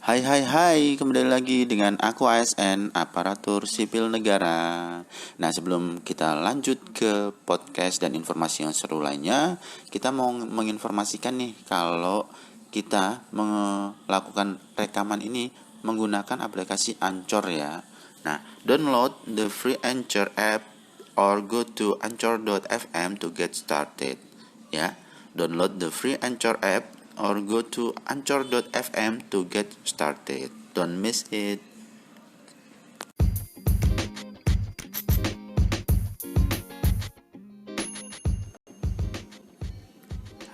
Hai hai hai, kembali lagi dengan aku ASN, Aparatur Sipil Negara. Nah, sebelum kita lanjut ke podcast dan informasi yang seru lainnya, kita mau menginformasikan nih kalau kita melakukan rekaman ini menggunakan aplikasi Anchor ya. Nah, download the free Anchor app or go to anchor.fm to get started ya. Download the free Anchor app or go to anchor.fm to get started. Don't miss it.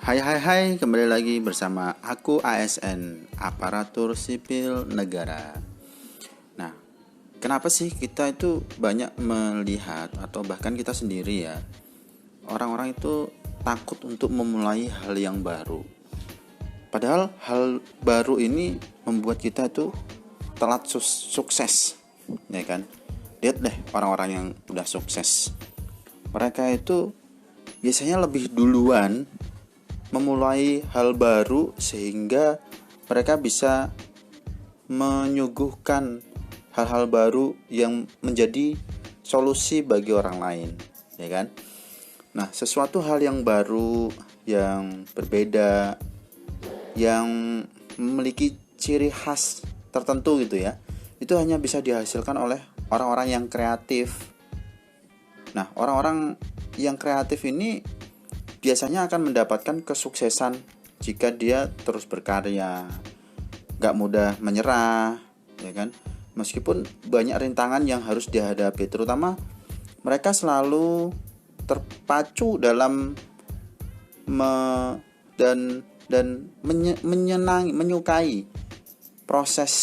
Hai hai hai, kembali lagi bersama aku ASN, Aparatur Sipil Negara. Nah, kenapa sih kita itu banyak melihat atau bahkan kita sendiri ya, orang-orang itu takut untuk memulai hal yang baru. Padahal hal baru ini membuat kita tuh telat sukses, ya kan? Lihat deh orang-orang yang udah sukses. Mereka itu biasanya lebih duluan memulai hal baru sehingga mereka bisa menyuguhkan hal-hal baru yang menjadi solusi bagi orang lain, ya kan? Nah, sesuatu hal yang baru, yang berbeda, yang memiliki ciri khas tertentu gitu ya, itu hanya bisa dihasilkan oleh orang-orang yang kreatif. Nah, orang-orang yang kreatif ini biasanya akan mendapatkan kesuksesan jika dia terus berkarya, gak mudah menyerah, ya kan? Meskipun banyak rintangan yang harus dihadapi, terutama mereka selalu terpacu dalam menyukai proses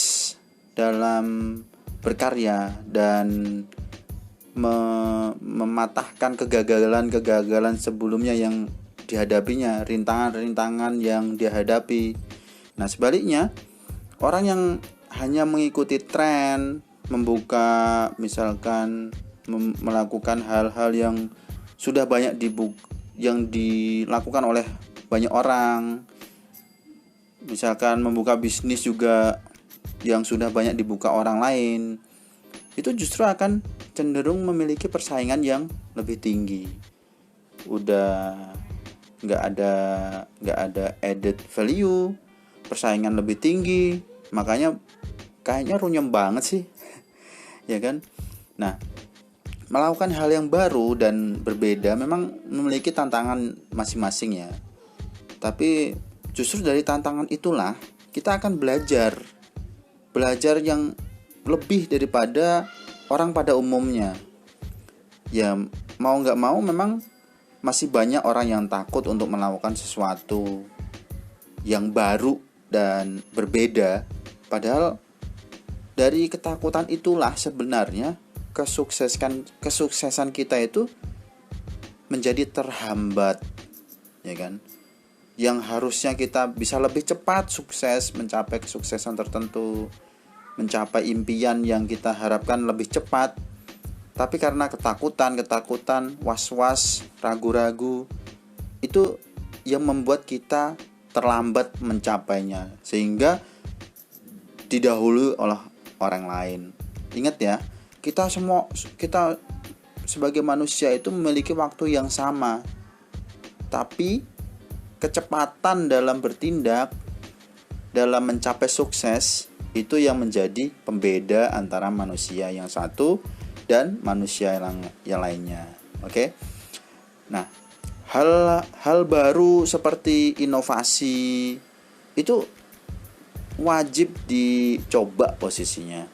dalam berkarya dan mematahkan kegagalan sebelumnya yang dihadapinya, rintangan-rintangan yang dihadapi. Nah, sebaliknya, orang yang hanya mengikuti tren, membuka misalkan melakukan hal-hal yang sudah banyak yang dilakukan oleh banyak orang, misalkan membuka bisnis juga yang sudah banyak dibuka orang lain, itu justru akan cenderung memiliki persaingan yang lebih tinggi. Udah nggak ada added value, persaingan lebih tinggi, makanya kayaknya runyam banget sih, ya kan? Nah, melakukan hal yang baru dan berbeda memang memiliki tantangan masing-masing ya. Tapi justru dari tantangan itulah kita akan belajar yang lebih daripada orang pada umumnya. Ya, mau gak mau memang masih banyak orang yang takut untuk melakukan sesuatu yang baru dan berbeda. Padahal dari ketakutan itulah sebenarnya kesuksesan kita itu menjadi terhambat, ya kan? Yang harusnya kita bisa lebih cepat sukses, mencapai kesuksesan tertentu, mencapai impian yang kita harapkan lebih cepat, tapi karena ketakutan, was-was, ragu-ragu, itu yang membuat kita terlambat mencapainya, sehingga didahului oleh orang lain. Ingat ya, kita sebagai manusia itu memiliki waktu yang sama, tapi kecepatan dalam bertindak, dalam mencapai sukses, itu yang menjadi pembeda antara manusia yang satu dan manusia yang lainnya. Oke? Nah, hal baru seperti inovasi itu wajib dicoba posisinya.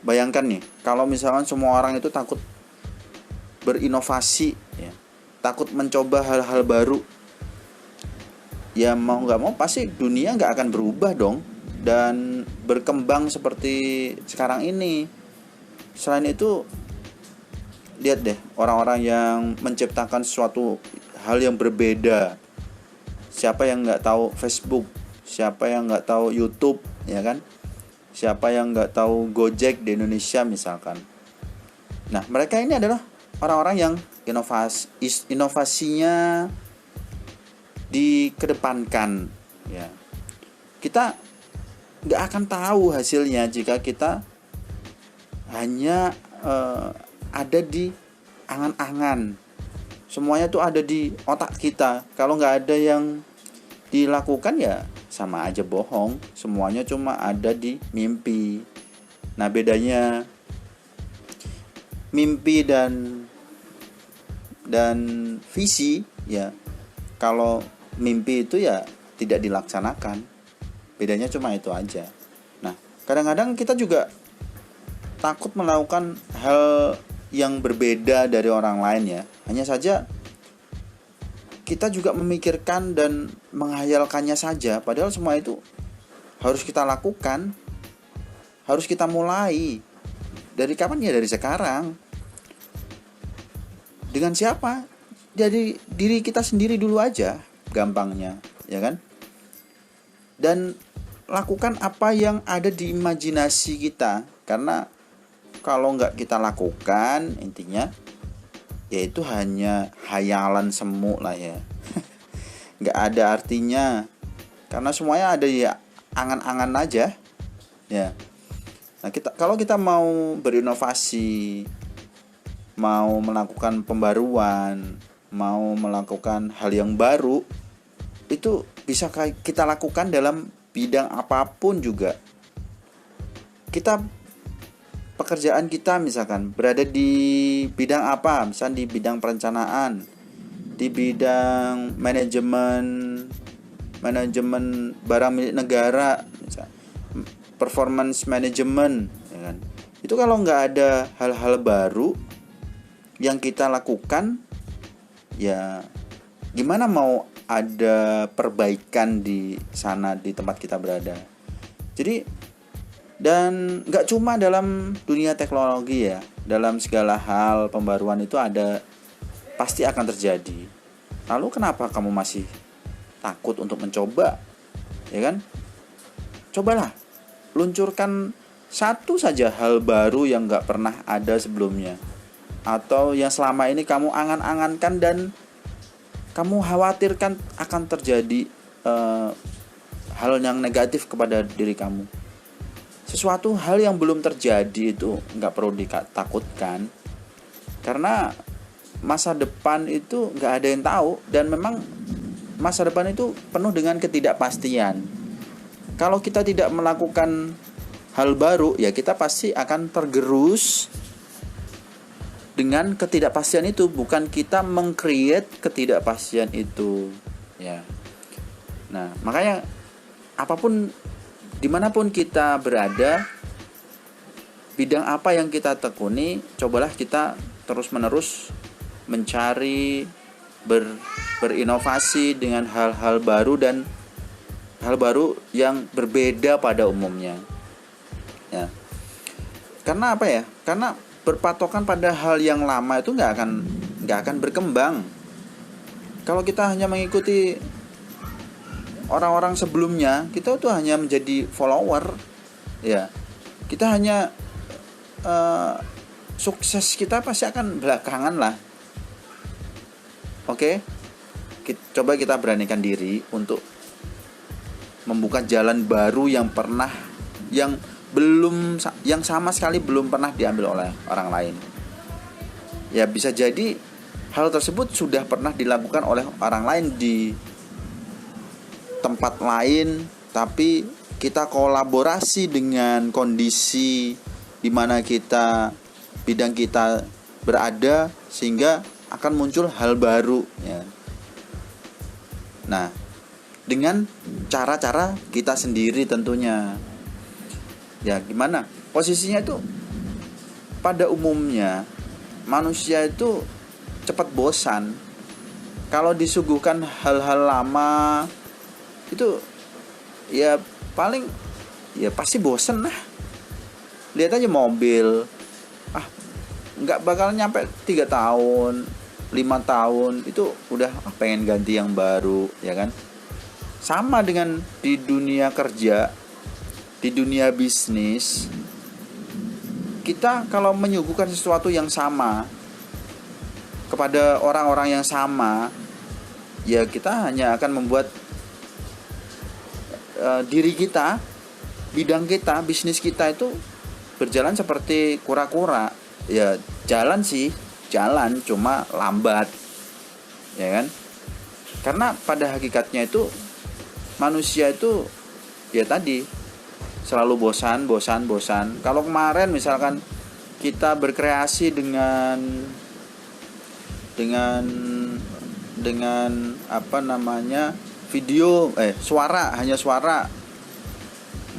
Bayangkan nih, kalau misalkan semua orang itu takut berinovasi ya, takut mencoba hal-hal baru, ya mau nggak mau pasti dunia nggak akan berubah dong dan berkembang seperti sekarang ini. Selain itu, lihat deh orang-orang yang menciptakan suatu hal yang berbeda. Siapa yang nggak tahu Facebook? Siapa yang nggak tahu YouTube, ya kan? Siapa yang nggak tahu Gojek di Indonesia misalkan? Nah, mereka ini adalah orang-orang yang inovasinya dikedepankan, ya. Kita nggak akan tahu hasilnya jika kita hanya ada di angan-angan. Semuanya tuh ada di otak kita. Kalau nggak ada yang dilakukan ya sama aja bohong. Semuanya cuma ada di mimpi. Nah, bedanya mimpi dan visi ya, kalau mimpi itu ya tidak dilaksanakan. Bedanya cuma itu aja. Nah, kadang-kadang kita juga takut melakukan hal yang berbeda dari orang lain ya. Hanya saja kita juga memikirkan dan menghayalkannya saja, padahal semua itu harus kita lakukan, harus kita mulai. Dari kapan ya? Dari sekarang. Dengan siapa? Dari diri kita sendiri dulu aja, gampangnya, ya kan? Dan lakukan apa yang ada di imajinasi kita, karena kalau nggak kita lakukan, intinya yaitu hanya hayalan semu lah ya. Nggak ada artinya, karena semuanya ada ya angan-angan aja ya. Nah, kalau kita mau berinovasi, mau melakukan pembaruan, mau melakukan hal yang baru, itu bisa kita lakukan dalam bidang apapun juga. Pekerjaan kita misalkan berada di bidang apa, misalnya di bidang perencanaan, di bidang manajemen barang milik negara, misalnya performance management, ya kan? Itu kalau nggak ada hal-hal baru yang kita lakukan, ya gimana mau ada perbaikan di sana, di tempat kita berada. Jadi, dan gak cuma dalam dunia teknologi ya, dalam segala hal pembaruan itu pasti akan terjadi. Lalu kenapa kamu masih takut untuk mencoba? Ya kan? Cobalah, luncurkan satu saja hal baru yang gak pernah ada sebelumnya, atau yang selama ini kamu angan-angankan dan kamu khawatirkan akan terjadi hal yang negatif kepada diri kamu. Sesuatu hal yang belum terjadi itu nggak perlu ditakutkan, karena masa depan itu nggak ada yang tahu, dan memang masa depan itu penuh dengan ketidakpastian. Kalau kita tidak melakukan hal baru, ya kita pasti akan tergerus dengan ketidakpastian itu, bukan kita meng-create ketidakpastian itu ya. Nah, makanya apapun, dimanapun kita berada, bidang apa yang kita tekuni, cobalah kita terus-menerus mencari, berinovasi dengan hal-hal baru dan hal baru yang berbeda pada umumnya ya. Karena apa ya? Karena berpatokan pada hal yang lama itu nggak akan berkembang. Kalau kita hanya mengikuti orang-orang sebelumnya, kita tuh hanya menjadi follower ya. Kita hanya sukses kita pasti akan belakangan lah. Oke? Coba kita beranikan diri untuk membuka jalan baru yang sama sekali belum pernah diambil oleh orang lain. Ya, bisa jadi hal tersebut sudah pernah dilakukan oleh orang lain di tempat lain, tapi kita kolaborasi dengan kondisi di mana bidang kita berada, sehingga akan muncul hal baru ya. Nah, dengan cara-cara kita sendiri tentunya. Ya, gimana? Posisinya itu pada umumnya manusia itu cepat bosan. Kalau disuguhkan hal-hal lama itu ya paling ya pasti bosen lah. Lihat aja mobil, nggak bakal nyampe 3 tahun 5 tahun itu udah pengen ganti yang baru ya kan. Sama dengan di dunia kerja, di dunia bisnis, kita kalau menyuguhkan sesuatu yang sama kepada orang-orang yang sama, ya kita hanya akan membuat diri kita bidang kita, bisnis kita itu berjalan seperti kura-kura. Ya jalan sih, jalan cuma lambat, ya kan? Karena pada hakikatnya itu manusia itu ya tadi selalu bosan. Kalau kemarin misalkan kita berkreasi dengan video, suara, hanya suara,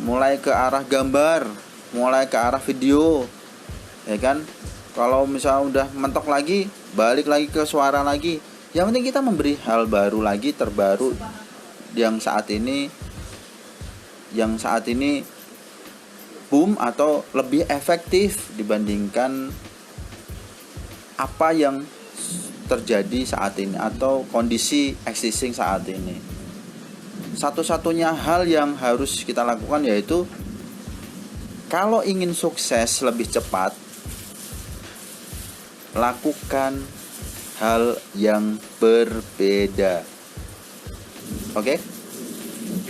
mulai ke arah gambar, mulai ke arah video, ya kan? Kalau misalnya udah mentok lagi, balik lagi ke suara lagi. Yang penting kita memberi hal baru lagi, terbaru, yang saat ini boom atau lebih efektif dibandingkan apa yang terjadi saat ini atau kondisi existing saat ini. Satu-satunya hal yang harus kita lakukan yaitu kalau ingin sukses lebih cepat, lakukan hal yang berbeda. Oke?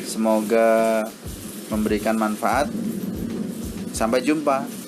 Semoga memberikan manfaat. Sampai jumpa.